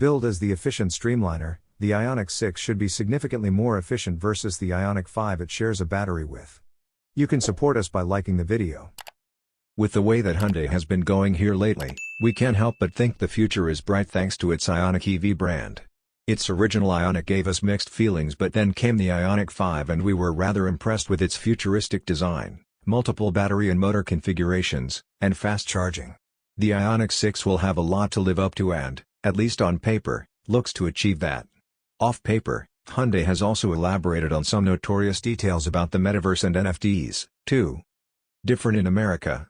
Billed as the efficient streamliner, the Ioniq 6 should be significantly more efficient versus the Ioniq 5 it shares a battery with. You can support us by liking the video. With the way that Hyundai has been going here lately, we can't help but think the future is bright thanks to its Ioniq EV brand. Its original Ioniq gave us mixed feelings, but then came the Ioniq 5 and we were rather impressed with its futuristic design, multiple battery and motor configurations, and fast charging. The Ioniq 6 will have a lot to live up to and, at least on paper, looks to achieve that. Off paper, Hyundai has also elaborated on some notorious details about the metaverse and NFTs, too. Different in America.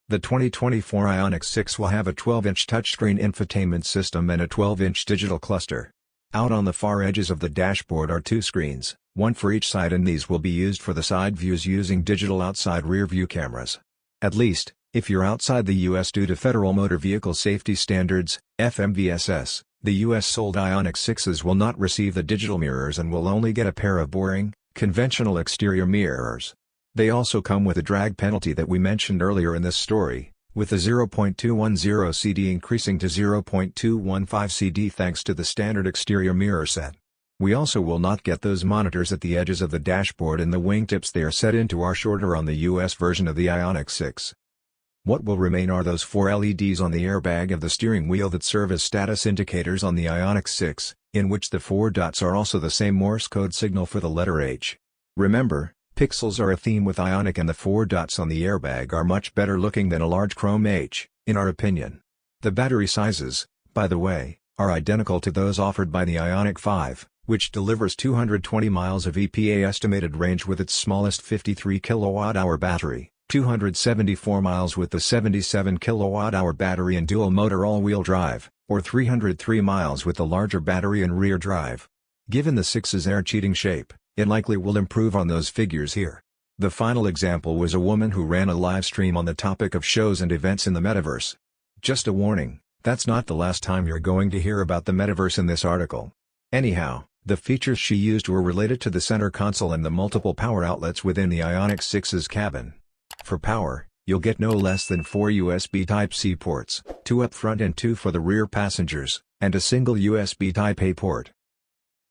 The 2024 Ioniq 6 will have a 12-inch touchscreen infotainment system and a 12-inch digital cluster. Out on the far edges of the dashboard are two screens, one for each side, and these will be used for the side views using digital outside rear view cameras. At least, if you're outside the US due to Federal Motor Vehicle Safety Standards, FMVSS, the US-sold Ioniq 6s will not receive the digital mirrors and will only get a pair of boring, conventional exterior mirrors. They also come with a drag penalty that we mentioned earlier in this story, with the 0.210 CD increasing to 0.215 CD thanks to the standard exterior mirror set. We also will not get those monitors at the edges of the dashboard and the wingtips. They are set into are shorter on the US version of the Ioniq 6. What will remain are those four LEDs on the airbag of the steering wheel that serve as status indicators on the Ioniq 6, in which the four dots are also the same Morse code signal for the letter H. Remember, pixels are a theme with Ioniq, and the four dots on the airbag are much better looking than a large chrome H, in our opinion. The battery sizes, by the way, are identical to those offered by the Ioniq 5, which delivers 220 miles of EPA estimated range with its smallest 53 kWh battery. 274 miles with the 77 kWh battery and dual-motor all-wheel drive, or 303 miles with the larger battery and rear drive. Given the 6's air-cheating shape, it likely will improve on those figures here. The final example was a woman who ran a live stream on the topic of shows and events in the metaverse. Just a warning, that's not the last time you're going to hear about the metaverse in this article. Anyhow, the features she used were related to the center console and the multiple power outlets within the Ioniq 6's cabin. For power, you'll get no less than 4 USB Type-C ports, 2 up front and 2 for the rear passengers, and a single USB Type-A port.